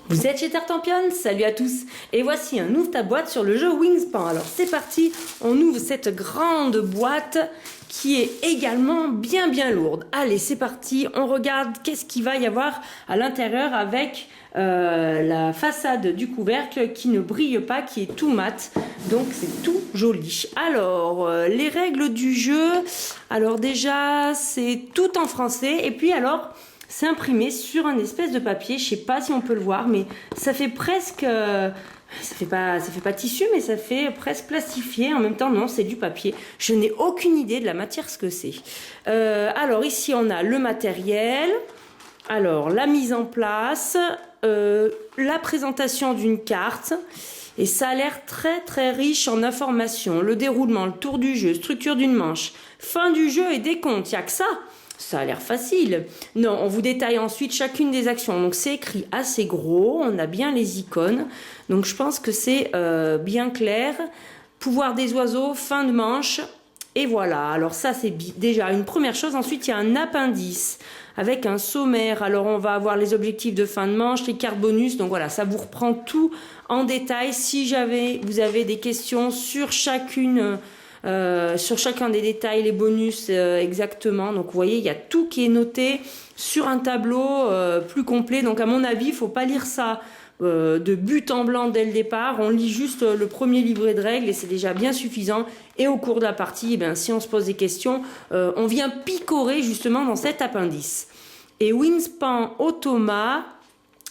Vous êtes chez Terre Tampionne? Salut à tous. Et voici un ouvre ta boîte sur le jeu Wingspan. Alors c'est parti, on ouvre cette grande boîte qui est également bien lourde. Allez, c'est parti, on regarde qu'est-ce qu'il va y avoir à l'intérieur avec la façade du couvercle qui ne brille pas, qui est tout mat. Donc c'est tout joli. Alors, les règles du jeu. Alors déjà, c'est tout en français. Et puis alors, c'est imprimé sur un espèce de papier. Je sais pas si on peut le voir, mais ça fait presque... ça fait pas tissu, mais ça fait presque plastifié. En même temps, non, c'est du papier. Je n'ai aucune idée de la matière, ce que c'est. Alors ici, on a le matériel. Alors, la mise en place. La présentation d'une carte. Et ça a l'air très riche en informations. Le déroulement, le tour du jeu, structure d'une manche, fin du jeu et décompte. Il n'y a que ça. Ça a l'air facile. Non, on vous détaille ensuite chacune des actions. Donc c'est écrit assez gros, on a bien les icônes. Donc je pense que c'est bien clair. Pouvoir des oiseaux, fin de manche. Et voilà, alors ça c'est déjà une première chose. Ensuite il y a un appendice avec un sommaire. Alors on va avoir les objectifs de fin de manche, les cartes bonus. Donc voilà, ça vous reprend tout en détail. Si vous avez des questions sur chacune... sur chacun des détails, les bonus exactement. Donc vous voyez, il y a tout qui est noté sur un tableau plus complet. Donc à mon avis, il ne faut pas lire ça de but en blanc dès le départ. On lit juste le premier livret de règles et c'est déjà bien suffisant. Et au cours de la partie, eh bien, si on se pose des questions, on vient picorer justement dans cet appendice. Et Wingspan Automa,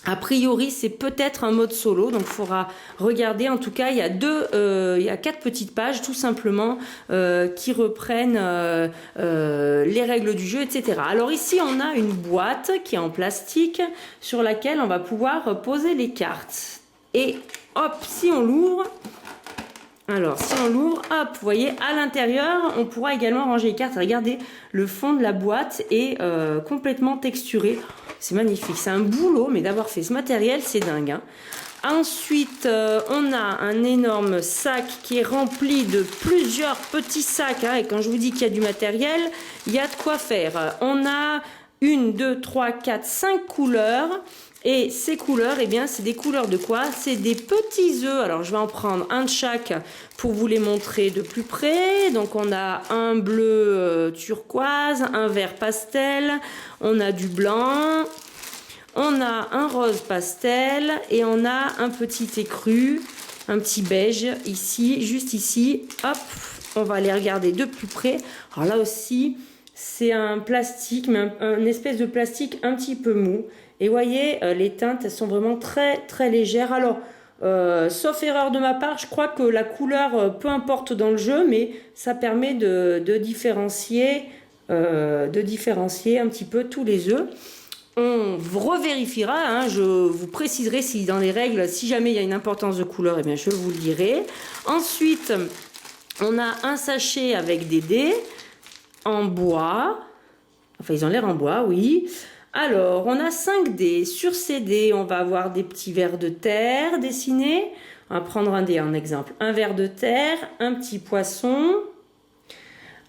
a priori, c'est peut-être un mode solo, donc il faudra regarder. En tout cas, il y a 4 petites pages, tout simplement, qui reprennent les règles du jeu, etc. Alors ici, on a une boîte qui est en plastique, sur laquelle on va pouvoir poser les cartes. Et hop, si on l'ouvre... Alors, si on l'ouvre, hop, vous voyez, à l'intérieur, on pourra également ranger les cartes. Regardez, le fond de la boîte est complètement texturé. C'est magnifique. C'est un boulot, mais d'avoir fait ce matériel, c'est dingue. Hein. Ensuite, on a un énorme sac qui est rempli de plusieurs petits sacs. Hein, et quand je vous dis qu'il y a du matériel, il y a de quoi faire. On a 1, 2, 3, 4, 5 couleurs. Et ces couleurs, eh bien, c'est des couleurs de quoi? C'est des petits œufs. Alors, je vais en prendre un de chaque pour vous les montrer de plus près. Donc, on a un bleu turquoise, un vert pastel, on a du blanc, on a un rose pastel et on a un petit écru, un petit beige ici, juste ici. Hop, on va les regarder de plus près. Alors là aussi, c'est un plastique, mais un espèce de plastique un petit peu mou. Et voyez, les teintes, elles sont vraiment très légères. Alors, sauf erreur de ma part, je crois que la couleur, peu importe dans le jeu, mais ça permet de différencier un petit peu tous les œufs. On revérifiera, hein, je vous préciserai si dans les règles, si jamais il y a une importance de couleur, eh bien je vous le dirai. Ensuite, on a un sachet avec des dés en bois. Enfin, ils ont l'air en bois, oui. Alors, on a 5 dés. Sur ces dés, on va avoir des petits vers de terre dessinés. On va prendre un dé en exemple. Un ver de terre, un petit poisson,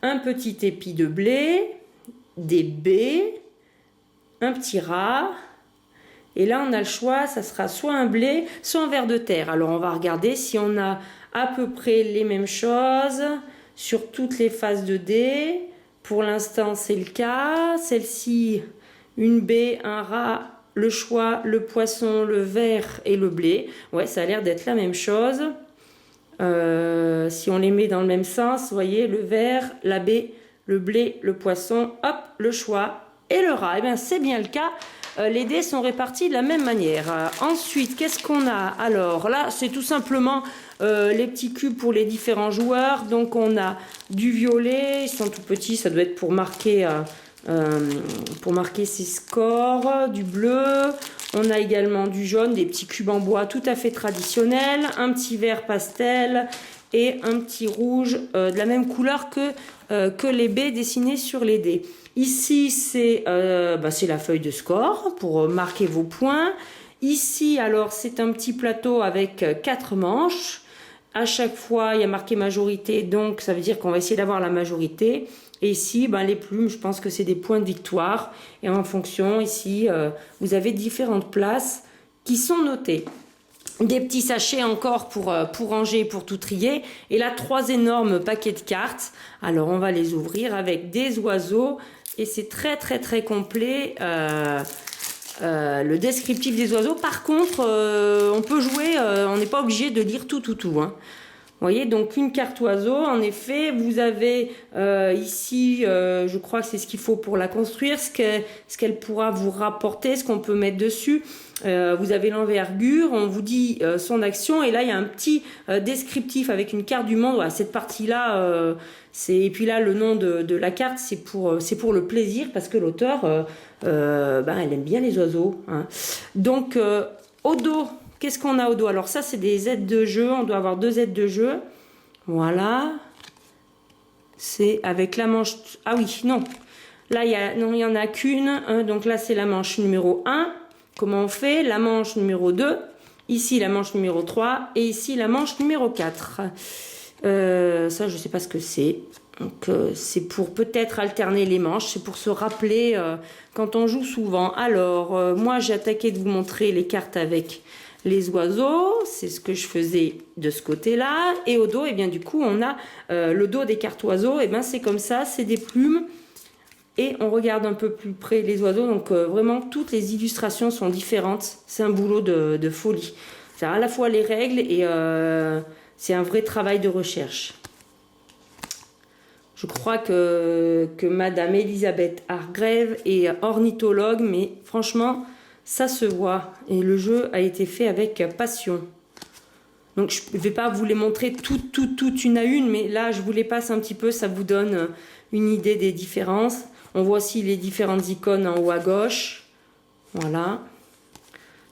un petit épi de blé, des baies, un petit rat. Et là, on a le choix, ça sera soit un blé, soit un ver de terre. Alors, on va regarder si on a à peu près les mêmes choses sur toutes les faces de dés. Pour l'instant, c'est le cas. Celle-ci... Une baie, un rat, le choix, le poisson, le ver et le blé. Ouais, ça a l'air d'être la même chose. Si on les met dans le même sens, vous voyez, le ver, la baie, le blé, le poisson, hop, le choix et le rat. Eh bien, c'est bien le cas. Les dés sont répartis de la même manière. Ensuite, qu'est-ce qu'on a? Alors là, c'est tout simplement les petits cubes pour les différents joueurs. Donc, on a du violet, ils sont tout petits, ça doit être pour marquer ses scores, du bleu. On a également du jaune, des petits cubes en bois tout à fait traditionnels, un petit vert pastel et un petit rouge de la même couleur que les baies dessinées sur les dés. Ici, c'est la feuille de score pour marquer vos points. Ici, alors, c'est un petit plateau avec 4 manches. À chaque fois, il y a marqué majorité, donc ça veut dire qu'on va essayer d'avoir la majorité. Et ici, les plumes, je pense que c'est des points de victoire. Et en fonction, ici, vous avez différentes places qui sont notés. Des petits sachets encore pour ranger, pour tout trier. Et là, 3 énormes paquets de cartes. Alors, on va les ouvrir avec des oiseaux. Et c'est très, très, très complet. Le descriptif des oiseaux. Par contre, on peut jouer, on n'est pas obligé de lire tout. Hein. Vous voyez, donc une carte oiseau, en effet, vous avez ici, je crois que c'est ce qu'il faut pour la construire, ce qu'elle pourra vous rapporter, ce qu'on peut mettre dessus. Vous avez l'envergure, on vous dit son action, et là il y a un petit descriptif avec une carte du monde. Voilà, cette partie-là, et puis là le nom de la carte, c'est pour le plaisir, parce que l'auteur, elle aime bien les oiseaux. Hein. Donc au dos, qu'est-ce qu'on a au dos? Alors ça, c'est des aides de jeu. On doit avoir 2 aides de jeu. Voilà. C'est avec la manche... Ah oui, non. Là, il n'y en a qu'une. Hein. Donc là, c'est la manche numéro 1. Comment on fait? La manche numéro 2. Ici, la manche numéro 3. Et ici, la manche numéro 4. Ça, je ne sais pas ce que c'est. Donc, c'est pour peut-être alterner les manches. C'est pour se rappeler quand on joue souvent. Alors, moi, j'ai attaqué de vous montrer les cartes avec... les oiseaux, c'est ce que je faisais de ce côté-là. Et au dos, et bien du coup, on a le dos des cartes oiseaux. Et bien c'est comme ça, c'est des plumes. Et on regarde un peu plus près les oiseaux. Donc vraiment, toutes les illustrations sont différentes. C'est un boulot de folie. C'est à la fois les règles et c'est un vrai travail de recherche. Je crois que Madame Elisabeth Hargrave est ornithologue, mais franchement... ça se voit et le jeu a été fait avec passion. Donc je ne vais pas vous les montrer toutes une à une, mais là je vous les passe un petit peu, ça vous donne une idée des différences. On voit aussi les différentes icônes en haut à gauche. Voilà.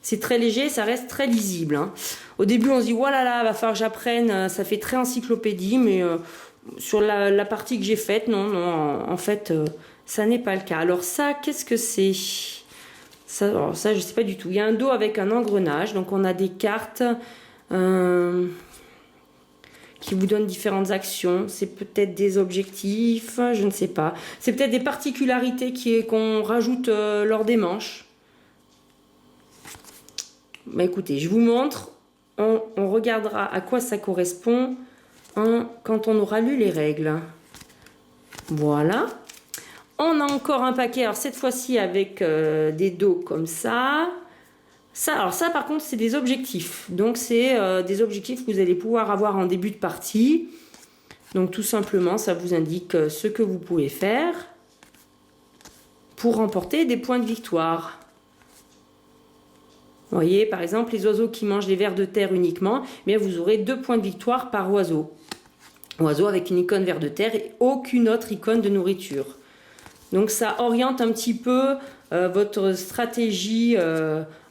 C'est très léger, ça reste très lisible. Hein. Au début on se dit, oh là là, va falloir que j'apprenne, ça fait très encyclopédie, mais sur la partie que j'ai faite, non, en fait, ça n'est pas le cas. Alors ça, qu'est-ce que c'est ? Ça, je ne sais pas du tout. Il y a un dos avec un engrenage. Donc, on a des cartes qui vous donnent différentes actions. C'est peut-être des objectifs, je ne sais pas. C'est peut-être des particularités qu'on rajoute lors des manches. Mais écoutez, je vous montre. On regardera à quoi ça correspond quand on aura lu les règles. Voilà. On a encore un paquet, alors cette fois-ci avec des dos comme ça. Alors ça par contre c'est des objectifs. Donc c'est des objectifs que vous allez pouvoir avoir en début de partie. Donc tout simplement ça vous indique ce que vous pouvez faire pour remporter des points de victoire. Vous voyez par exemple les oiseaux qui mangent des vers de terre uniquement, mais vous aurez 2 points de victoire par oiseau. Oiseau avec une icône vers de terre et aucune autre icône de nourriture. Donc ça oriente un petit peu votre stratégie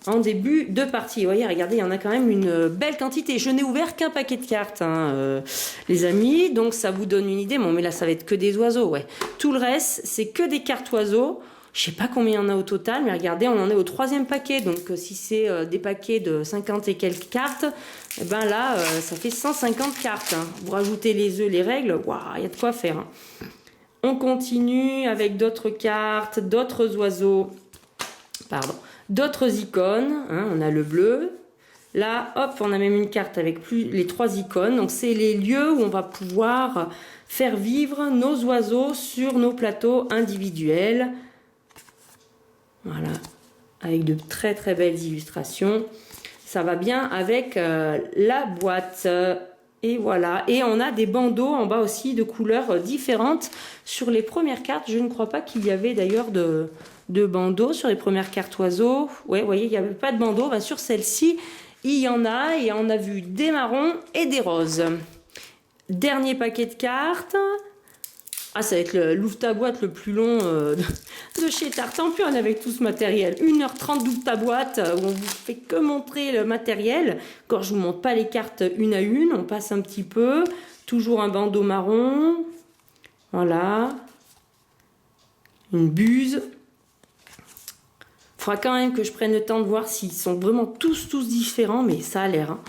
en début de partie. Vous voyez, regardez, il y en a quand même une belle quantité. Je n'ai ouvert qu'un paquet de cartes, hein, les amis. Donc ça vous donne une idée. Bon, mais là, ça va être que des oiseaux, ouais. Tout le reste, c'est que des cartes oiseaux. Je ne sais pas combien il y en a au total, mais regardez, on en est au 3e paquet. Donc si c'est des paquets de 50 et quelques cartes, eh ben là, ça fait 150 cartes. Hein. Vous rajoutez les œufs, les règles, waouh, il y a de quoi faire. Hein. On continue avec d'autres cartes, d'autres oiseaux, d'autres icônes. Hein, on a le bleu. Là, hop, on a même une carte avec les 3 icônes. Donc, c'est les lieux où on va pouvoir faire vivre nos oiseaux sur nos plateaux individuels. Voilà, avec de très très belles illustrations. Ça va bien avec la boîte. Et voilà, et on a des bandeaux en bas aussi de couleurs différentes. Sur les premières cartes, je ne crois pas qu'il y avait d'ailleurs de bandeaux sur les premières cartes oiseaux. Ouais, vous voyez, il n'y avait pas de bandeaux. Ben, sur celle-ci, il y en a et on a vu des marrons et des roses. Dernier paquet de cartes. Ah, ça va être le l'ouvre ta boîte le plus long de chez Tartampion avec tout ce matériel. 1h30 d'ouvre ta boîte où on vous fait que montrer le matériel. Encore, je vous montre pas les cartes une à une. On passe un petit peu. Toujours un bandeau marron. Voilà. Une buse. Il faudra quand même que je prenne le temps de voir s'ils sont vraiment tous différents, mais ça a l'air. Hein.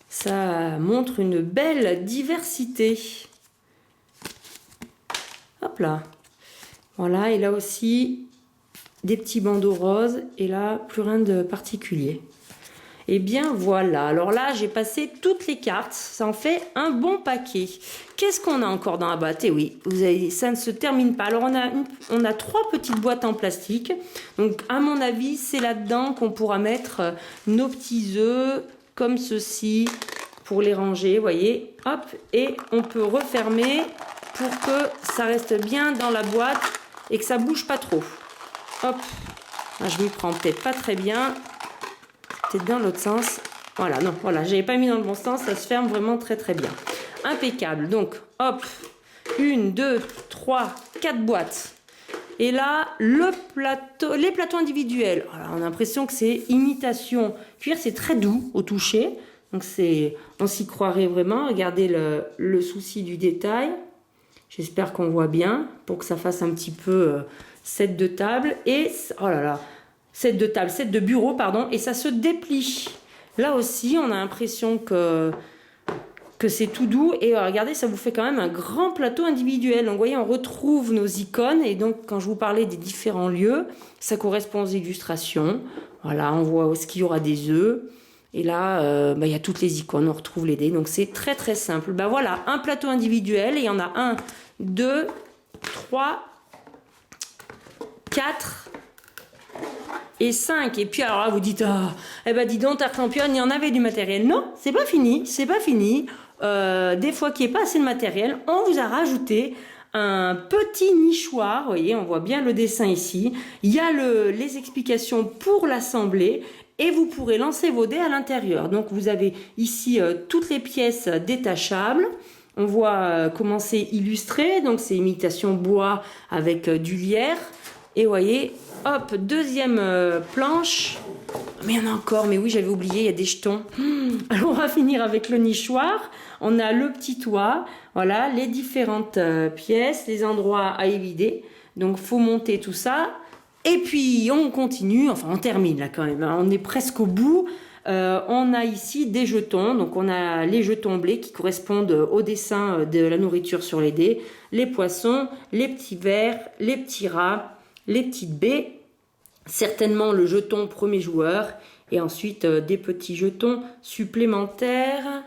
Ça montre une belle diversité. Hop là. Voilà, et là aussi, des petits bandeaux roses et là, plus rien de particulier. Et bien voilà, alors là j'ai passé toutes les cartes, ça en fait un bon paquet. Qu'est-ce qu'on a encore dans la boîte? Et oui, ça ne se termine pas. Alors on a 3 petites boîtes en plastique, donc à mon avis c'est là-dedans qu'on pourra mettre nos petits œufs, comme ceci, pour les ranger, vous voyez, hop, et on peut refermer pour que ça reste bien dans la boîte et que ça bouge pas trop. Hop, là, je m'y prends peut-être pas très bien. Peut-être dans l'autre sens. Voilà, non, voilà, j'avais pas mis dans le bon sens, ça se ferme vraiment très très bien. Impeccable. Donc, hop, 1, 2, 3, 4 boîtes. Et là, les plateaux individuels. Alors, on a l'impression que c'est imitation cuir, c'est très doux au toucher. Donc, on s'y croirait vraiment. Regardez le souci du détail. J'espère qu'on voit bien pour que ça fasse un petit peu set de table. Et, oh là là, set de table, set de bureau, pardon, et ça se déplie. Là aussi, on a l'impression que c'est tout doux. Et regardez, ça vous fait quand même un grand plateau individuel. Donc, vous voyez, on retrouve nos icônes. Et donc, quand je vous parlais des différents lieux, ça correspond aux illustrations. Voilà, on voit où est-ce qu'il y aura des œufs. Et là, il y a toutes les icônes, on retrouve les dés. Donc, c'est très, très simple. Ben voilà, un plateau individuel. Et il y en a 1, 2, 3, 4... et 5. Et puis alors là, vous dites, ah, eh ben dis donc, Tartampion, il y en avait du matériel. Non, c'est pas fini, c'est pas fini. Des fois qu'il n'y ait pas assez de matériel, on vous a rajouté un petit nichoir. Vous voyez, on voit bien le dessin ici. Il y a les explications pour l'assembler et vous pourrez lancer vos dés à l'intérieur. Donc vous avez ici toutes les pièces détachables. On voit comment c'est illustré. Donc c'est imitation bois avec du lierre. Et vous voyez, hop, deuxième planche. Mais il y en a encore, mais oui, j'avais oublié, il y a des jetons. Alors, on va finir avec le nichoir. On a le petit toit, voilà, les différentes pièces, les endroits à évider. Donc, faut monter tout ça. Et puis, on continue, enfin, on termine là quand même. Hein, on est presque au bout. On a ici des jetons. Donc, on a les jetons blés qui correspondent au dessin de la nourriture sur les dés. Les poissons, les petits vers, les petits rats, les petites baies, certainement le jeton premier joueur, et ensuite des petits jetons supplémentaires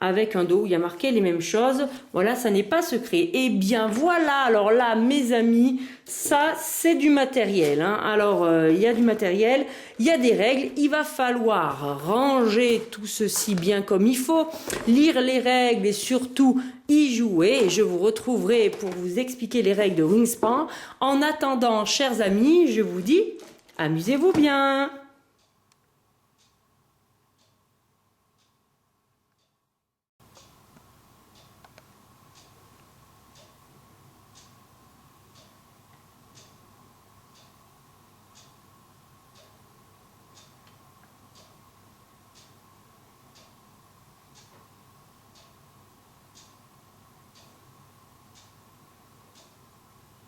avec un dos où il y a marqué les mêmes choses. Voilà, ça n'est pas secret. Et bien voilà, alors là, mes amis, ça c'est du matériel. Hein. Alors, il y a du matériel, il y a des règles, il va falloir ranger tout ceci bien comme il faut, lire les règles et surtout y jouer. Et je vous retrouverai pour vous expliquer les règles de Wingspan. En attendant, chers amis, je vous dis, amusez-vous bien.